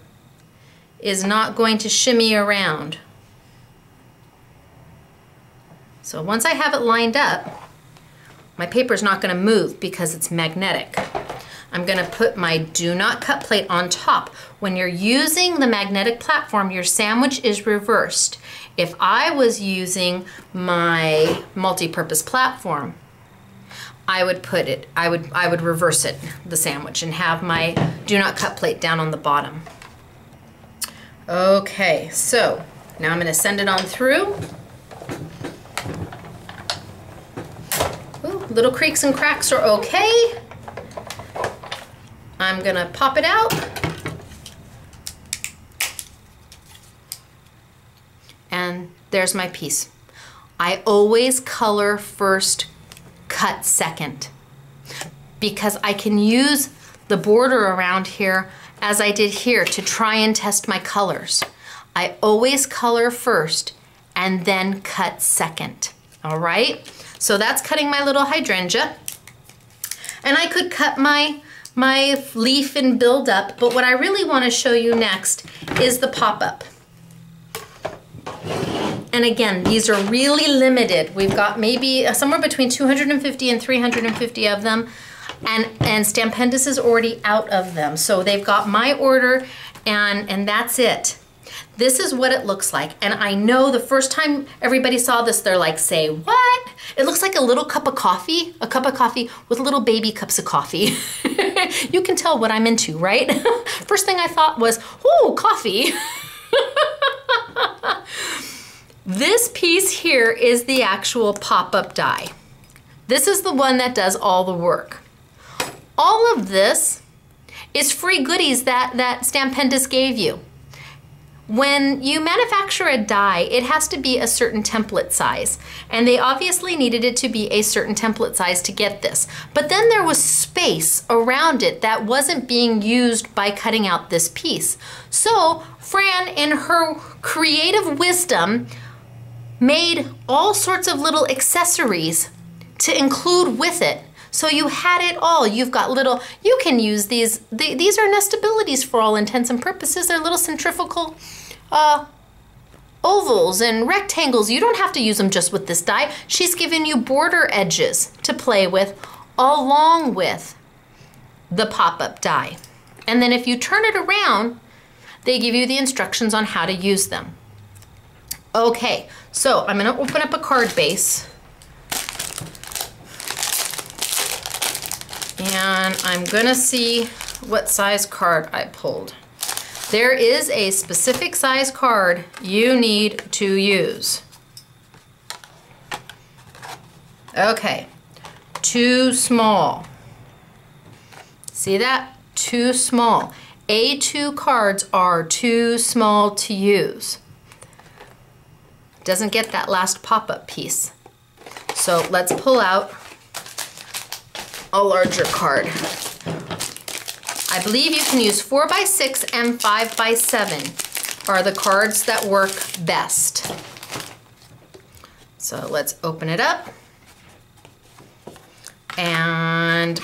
is not going to shimmy around. So once I have it lined up, my paper's not gonna move because it's magnetic. I'm gonna put my do not cut plate on top. When you're using the magnetic platform, your sandwich is reversed. If I was using my multi-purpose platform, I would reverse it, the sandwich, and have my do not cut plate down on the bottom. Okay, so now I'm gonna send it on through. Ooh, little creaks and cracks are okay. I'm gonna pop it out. And there's my piece. I always color first, cut second, because I can use the border around here as I did here to try and test my colors. I always color first and then cut second, all right? So that's cutting my little hydrangea. And I could cut my leaf and build up, but what I really want to show you next is the pop-up. And again, these are really limited. We've got maybe somewhere between 250 and 350 of them, and Stampendous is already out of them. So they've got my order, and that's it. This is what it looks like. And I know the first time everybody saw this, they're like, say what? It looks like a little cup of coffee, a cup of coffee with little baby cups of coffee. You can tell what I'm into, right? First thing I thought was, ooh, coffee. This piece here is the actual pop-up die. This is the one that does all the work. All of this is free goodies that Stampendous gave you. When you manufacture a die, it has to be a certain template size, and they obviously needed it to be a certain template size to get this. But then there was space around it that wasn't being used by cutting out this piece. So Fran, in her creative wisdom, made all sorts of little accessories to include with it. So you had it all. You've got little, you can use these are nestabilities for all intents and purposes. They're little centrifugal ovals and rectangles. You don't have to use them just with this die. She's given you border edges to play with along with the pop-up die. And then if you turn it around, they give you the instructions on how to use them. Okay, so I'm gonna open up a card base. And I'm gonna see what size card I pulled. There is a specific size card you need to use. Okay, too small. See that? Too small. A2 cards are too small to use. Doesn't get that last pop-up piece. So let's pull out a larger card. I believe you can use 4x6 and 5x7 are the cards that work best. So let's open it up and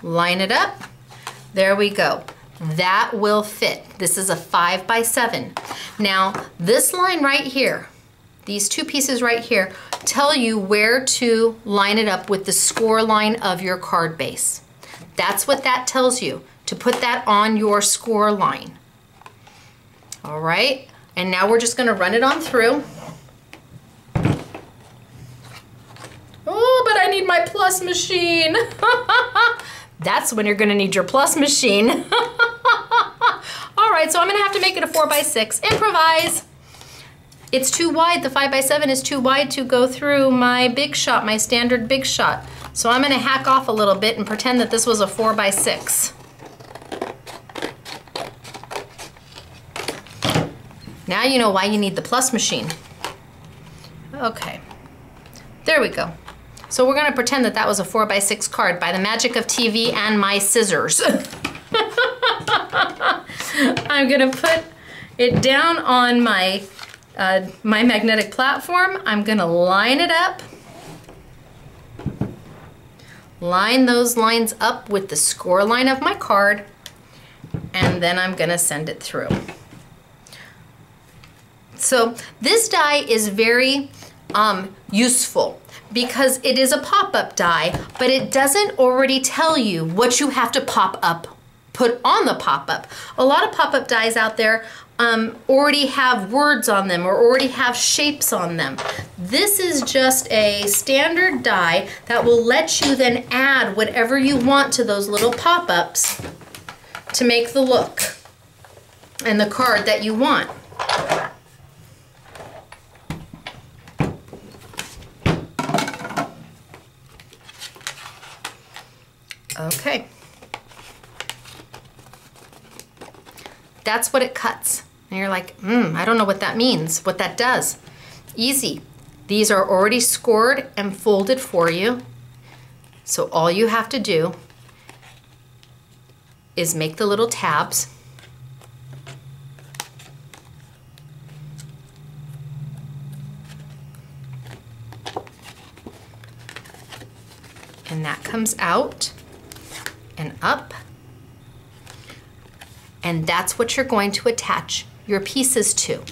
line it up. There we go. That will fit. This is a 5x7. Now, this line right here, these two pieces right here, tell you where to line it up with the score line of your card base. That's what that tells you, to put that on your score line. All right, and now we're just gonna run it on through. Oh, but I need my plus machine. That's when you're gonna need your plus machine. All right, so I'm gonna have to make it a 4x6. Improvise. It's too wide, the 5x7 is too wide to go through my big shot, my standard big shot. So I'm gonna hack off a little bit and pretend that this was a 4x6. Now you know why you need the plus machine. Okay, there we go. So we're gonna pretend that that was a 4x6 card by the magic of TV and my scissors. I'm gonna put it down on my my magnetic platform. I'm gonna line it up. Line those lines up with the score line of my card, and then I'm gonna send it through. So this die is very useful because it is a pop-up die, but it doesn't already tell you what you have to put on the pop-up. A lot of pop-up dies out there already have words on them or already have shapes on them. This is just a standard die that will let you then add whatever you want to those little pop-ups to make the look and the card that you want. Okay. That's what it cuts. And you're like, I don't know what that means, what that does. Easy. These are already scored and folded for you. So all you have to do is make the little tabs. And that comes out and up. And that's what you're going to attach your pieces to.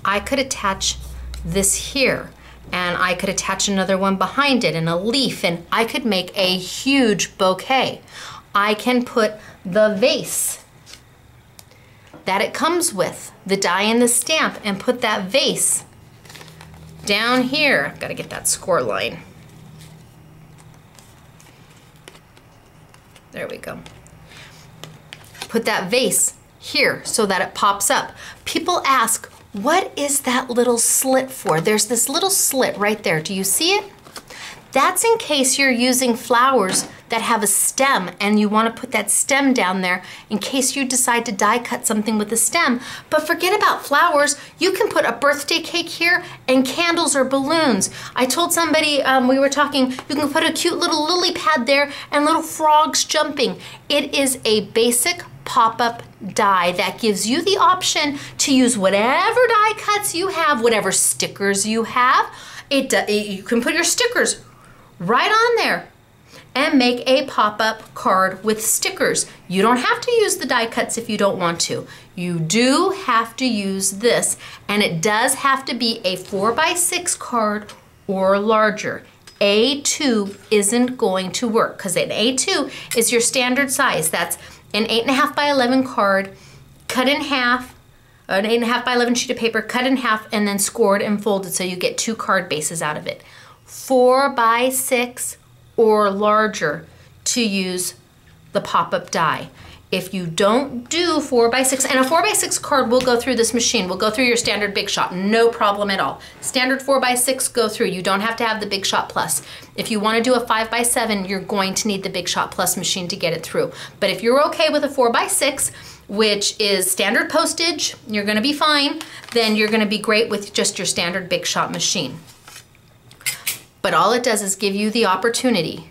I could attach this here, and I could attach another one behind it and a leaf, and I could make a huge bouquet. I can put the vase that it comes with, the die and the stamp, and put that vase down here. I've got to get that score line. There we go. Put that vase here so that it pops up. People ask, what is that little slit for? There's this little slit right there. Do you see it? That's in case you're using flowers that have a stem and you want to put that stem down there in case you decide to die cut something with a stem. But forget about flowers. You can put a birthday cake here and candles or balloons. I told somebody, we were talking, you can put a cute little lily pad there and little frogs jumping. It is a basic pop-up die that gives you the option to use whatever die cuts you have, whatever stickers you have. You can put your stickers right on there and make a pop-up card with stickers. You don't have to use the die cuts if you don't want to. You do have to use this, and it does have to be a 4x6 card or larger. A2 isn't going to work because an A2 is your standard size. That's an 8.5 by 11 card cut in half, an 8.5 by 11 sheet of paper cut in half and then scored and folded so you get 2 card bases out of it. 4x6 or larger to use the pop-up die. If you don't do 4x6, and a 4x6 card will go through this machine, will go through your standard Big Shot, no problem at all. Standard 4x6 go through, you don't have to have the Big Shot Plus. If you want to do a 5x7, you're going to need the Big Shot Plus machine to get it through. But if you're okay with a 4x6, which is standard postage, you're going to be fine, then you're going to be great with just your standard Big Shot machine. But all it does is give you the opportunity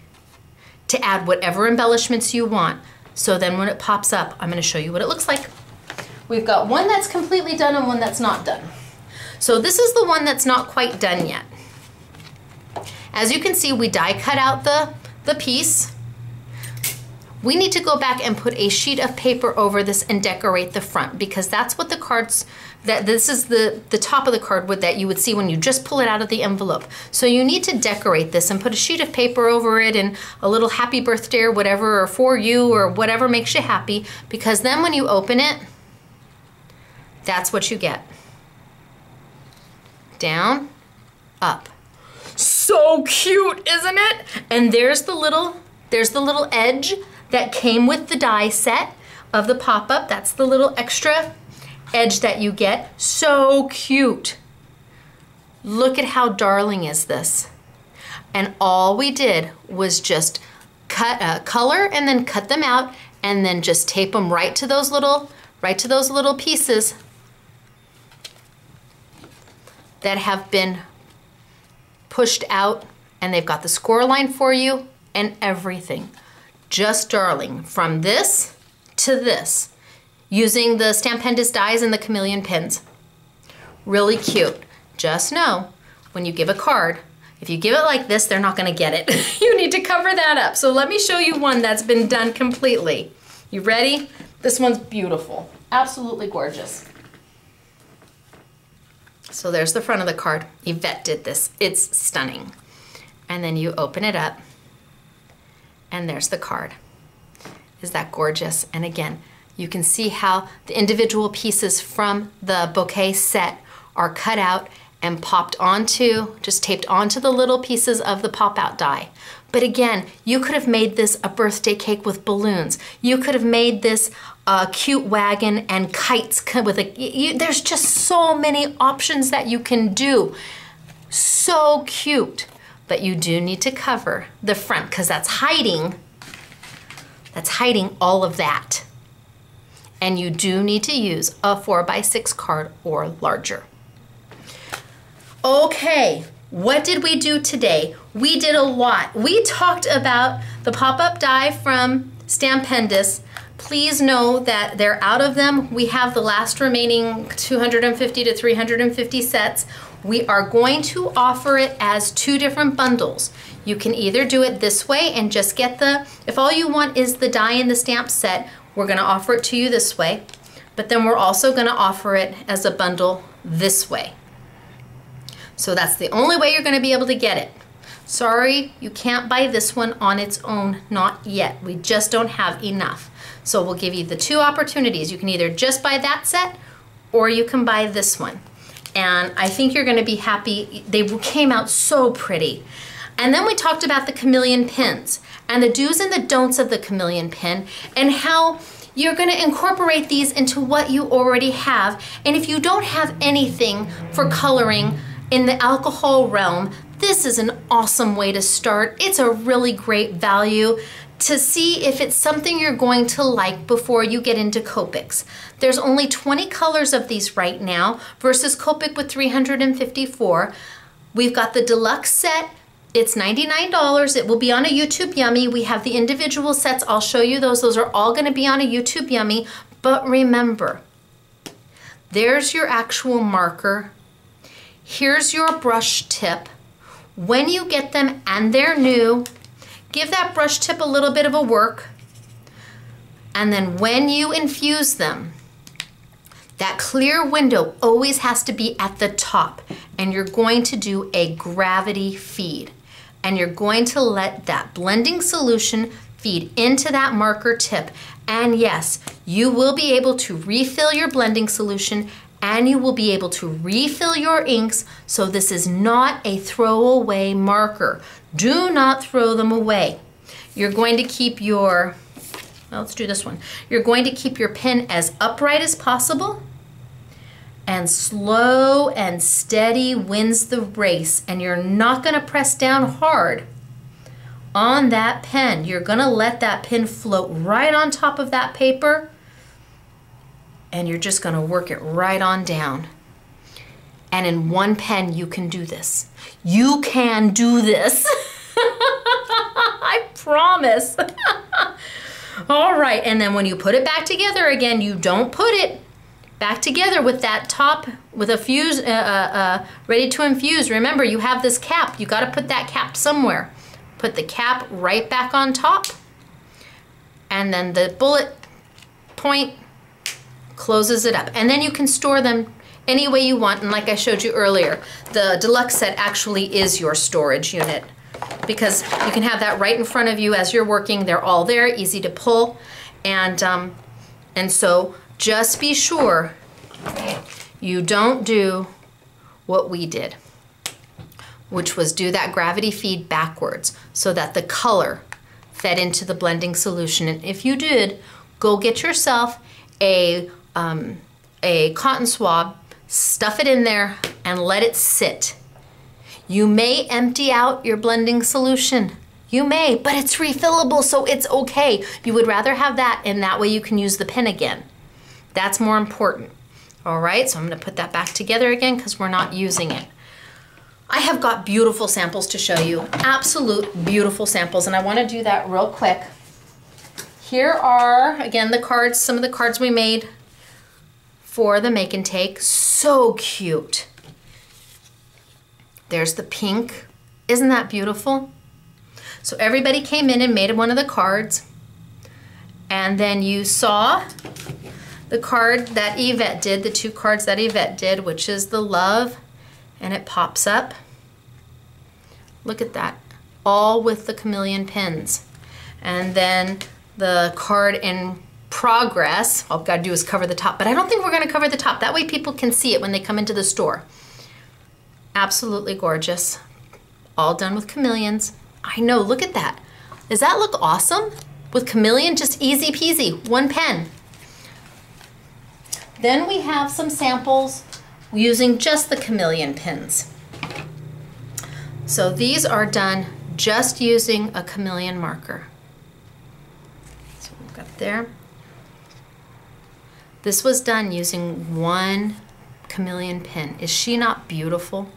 to add whatever embellishments you want. So then when it pops up, I'm going to show you what it looks like. We've got one that's completely done and one that's not done. So this is the one that's not quite done yet. As you can see, we die cut out the piece. We need to go back and put a sheet of paper over this and decorate the front because that's what the cards, this is the top of the card that you would see when you just pull it out of the envelope. So you need to decorate this and put a sheet of paper over it and a little happy birthday or whatever, or for you or whatever makes you happy, because then when you open it, that's what you get. Down, up. So cute, isn't it? And there's the little edge that came with the die set of the pop-up. That's the little extra edge that you get. So cute. Look at how darling is this. And all we did was just cut color and then cut them out and then just tape them right to those little pieces that have been pushed out, and they've got the score line for you and everything. Just darling, from this to this, using the Stampendous dies and the Chameleon pins. really cute. Just know, when you give a card, if you give it like this, they're not gonna get it. You need to cover that up. So let me show you one that's been done completely. You ready? This one's beautiful, absolutely gorgeous. So there's the front of the card. Yvette did this, it's stunning. And then you open it up, and there's the card. Is that gorgeous? And again, you can see how the individual pieces from the bouquet set are cut out and popped onto, just taped onto the little pieces of the pop-out die. But again, you could have made this a birthday cake with balloons. You could have made this a cute wagon and kites with there's just so many options that you can do. So cute. But you do need to cover the front because that's hiding all of that. And you do need to use a 4x6 card or larger. Okay, what did we do today? We did a lot. We talked about the pop-up die from Stampendous. Please know that they're out of them. We have the last remaining 250 to 350 sets. We are going to offer it as 2 different bundles. You can either do it this way and just get if all you want is the die and the stamp set, we're gonna offer it to you this way. But then we're also gonna offer it as a bundle this way. So that's the only way you're gonna be able to get it. Sorry, you can't buy this one on its own, not yet. We just don't have enough. So we'll give you the 2 opportunities. You can either just buy that set or you can buy this one. And I think you're gonna be happy. They came out so pretty. And then we talked about the Chameleon pins and the do's and the don'ts of the Chameleon pin and how you're gonna incorporate these into what you already have. And if you don't have anything for coloring in the alcohol realm, this is an awesome way to start. It's a really great value to see if it's something you're going to like before you get into Copics. There's only 20 colors of these right now versus Copic with 354. We've got the deluxe set. It's $99. It will be on a YouTube Yummy. We have the individual sets. I'll show you those. Those are all gonna be on a YouTube Yummy. But remember, there's your actual marker. Here's your brush tip. When you get them and they're new, give that brush tip a little bit of a work. And then when you infuse them, that clear window always has to be at the top. And you're going to do a gravity feed. And you're going to let that blending solution feed into that marker tip. And yes, you will be able to refill your blending solution and you will be able to refill your inks, so this is not a throwaway marker. Do not throw them away. You're going to keep your, let's do this one. You're going to keep your pen as upright as possible, and slow and steady wins the race, and you're not gonna press down hard on that pen. You're gonna let that pen float right on top of that paper, and you're just gonna work it right on down. And in one pen, you can do this. You can do this. I promise. All right, and then when you put it back together again, you don't put it back together with that top, with a fuse, ready to infuse. Remember, you have this cap. You gotta put that cap somewhere. Put the cap right back on top, and then the bullet point closes it up. And then you can store them any way you want. And like I showed you earlier, the deluxe set actually is your storage unit, because you can have that right in front of you as you're working. They're all there, easy to pull. And so just be sure you don't do what we did, which was do that gravity feed backwards so that the color fed into the blending solution. And if you did, go get yourself a cotton swab, stuff it in there, and let it sit. You may empty out your blending solution. You may, but it's refillable, so it's okay. You would rather have that, and that way you can use the pen again. That's more important. All right, so I'm gonna put that back together again because we're not using it. I have got beautiful samples to show you, absolute beautiful samples, and I wanna do that real quick. Here are, again, the cards, some of the cards we made for the make and take. So cute. There's the pink. Isn't that beautiful? So everybody came in and made one of the cards. And then you saw the card that Yvette did, the 2 cards that Yvette did, which is the love, and it pops up. Look at that, all with the Chameleon pins. And then the card in progress, all I've got to do is cover the top, but I don't think we're going to cover the top. That way people can see it when they come into the store. Absolutely gorgeous. All done with chameleons. I know, look at that. Does that look awesome? With Chameleon, just easy peasy, 1 pen. Then we have some samples using just the Chameleon pins. So these are done just using a Chameleon marker. So we've got there. This was done using 1 Chameleon pin. Is she not beautiful?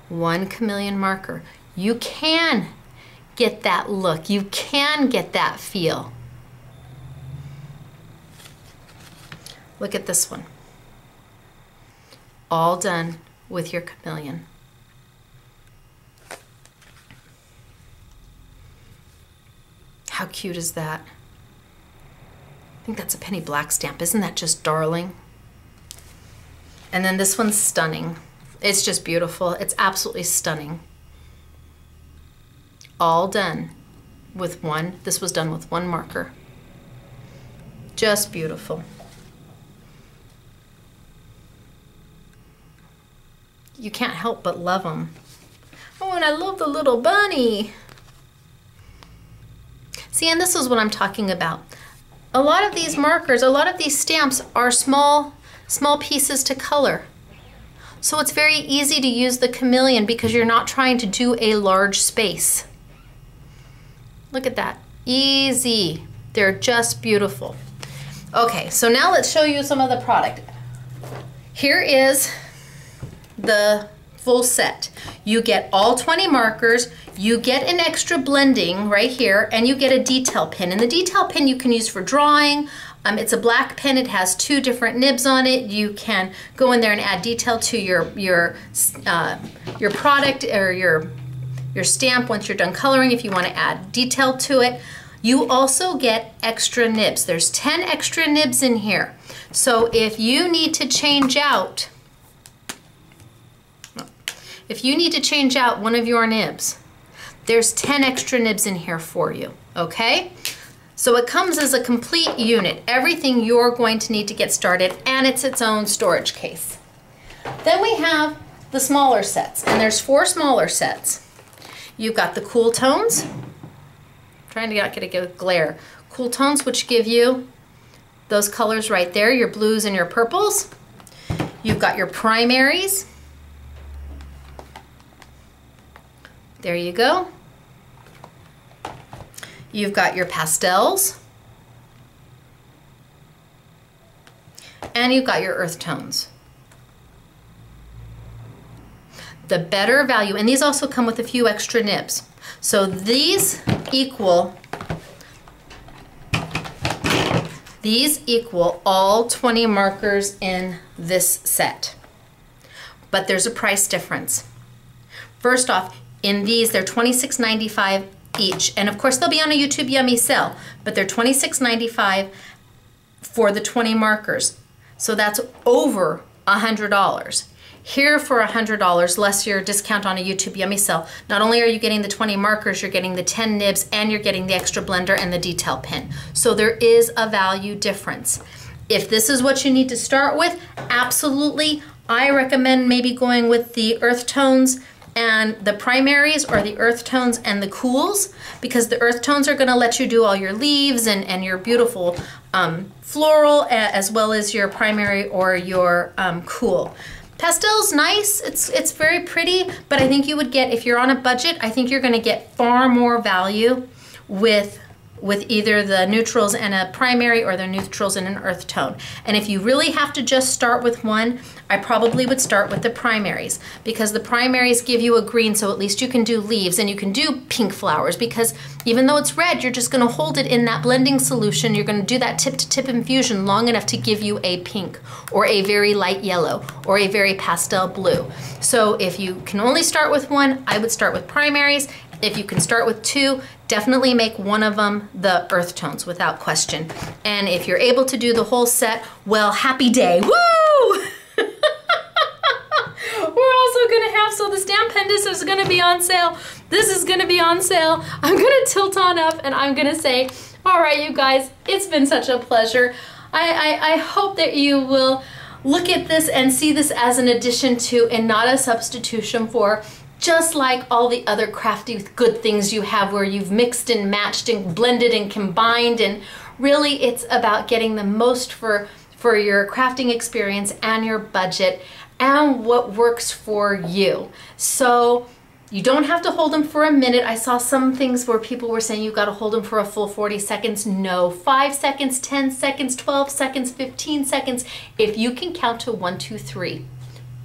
One Chameleon marker. You can get that look. You can get that feel. Look at this one. All done with your Chameleon. How cute is that? I think that's a penny black stamp. Isn't that just darling? And then this one's stunning. It's just beautiful. It's absolutely stunning. All done with 1. This was done with 1 marker. Just beautiful. You can't help but love them. Oh, and I love the little bunny. See, and this is what I'm talking about. A lot of these markers, a lot of these stamps are small pieces to color. So it's very easy to use the Chameleon because you're not trying to do a large space. Look at that, easy. They're just beautiful. Okay, so now let's show you some of the product. Here is the full set. You get all 20 markers, you get an extra blending right here, and you get a detail pin. And the detail pin you can use for drawing. It's a black pen. It has 2 different nibs on it. You can go in there and add detail to your product or your stamp once you're done coloring if you want to add detail to it. You also get extra nibs. There's 10 extra nibs in here. So if you need to change out one of your nibs, there's 10 extra nibs in here for you, okay? So it comes as a complete unit, everything you're going to need to get started, and it's its own storage case. Then we have the smaller sets, and there's 4 smaller sets. You've got the cool tones, trying to not get a glare. Cool tones, which give you those colors right there, your blues and your purples. You've got your primaries. There you go. You've got your pastels. And you've got your earth tones. The better value, and these also come with a few extra nibs. So these equal all 20 markers in this set. But there's a price difference. First off, in these, they're $26.95 each. And of course, they'll be on a YouTube Yummy sale, but they're $26.95 for the 20 markers. So that's over $100. Here for $100, less your discount on a YouTube Yummy sale, not only are you getting the 20 markers, you're getting the 10 nibs, and you're getting the extra blender and the detail pin. So there is a value difference. If this is what you need to start with, absolutely, I recommend maybe going with the earth tones and the primaries, or the earth tones and the cools, because the earth tones are going to let you do all your leaves and your beautiful floral, as well as your primary or your cool. Pastel's nice, it's very pretty, but I think you would get, if you're on a budget, I think you're going to get far more value with with either the neutrals and a primary or the neutrals and an earth tone. And if you really have to just start with one, I probably would start with the primaries, because the primaries give you a green, so at least you can do leaves and you can do pink flowers, because even though it's red, you're just gonna hold it in that blending solution. You're gonna do that tip-to-tip infusion long enough to give you a pink or a very light yellow or a very pastel blue. So if you can only start with one, I would start with primaries. If you can start with two, definitely make one of them the earth tones without question. And if you're able to do the whole set, well, happy day, woo! We're also gonna have, so the Stampendous is gonna be on sale. This is gonna be on sale. I'm gonna tilt on up and I'm gonna say, all right, you guys, it's been such a pleasure. I hope that you will look at this and see this as an addition to and not a substitution for, just like all the other crafty good things you have where you've mixed and matched and blended and combined, and really it's about getting the most for your crafting experience and your budget and what works for you. So you don't have to hold them for a minute. I saw some things where people were saying you got to hold them for a full 40 seconds. No, 5 seconds, 10 seconds, 12 seconds, 15 seconds. If you can count to 1, 2, 3,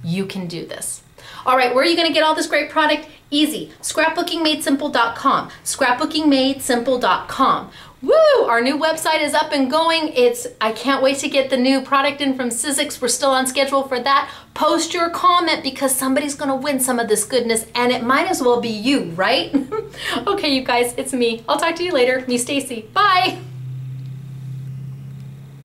you can do this. All right, where are you gonna get all this great product? Easy, scrapbookingmadesimple.com, scrapbookingmadesimple.com. Woo, our new website is up and going. I can't wait to get the new product in from Sizzix. We're still on schedule for that. Post your comment because somebody's gonna win some of this goodness, and it might as well be you, right? Okay, you guys, it's me. I'll talk to you later. Me, Stacy. Bye.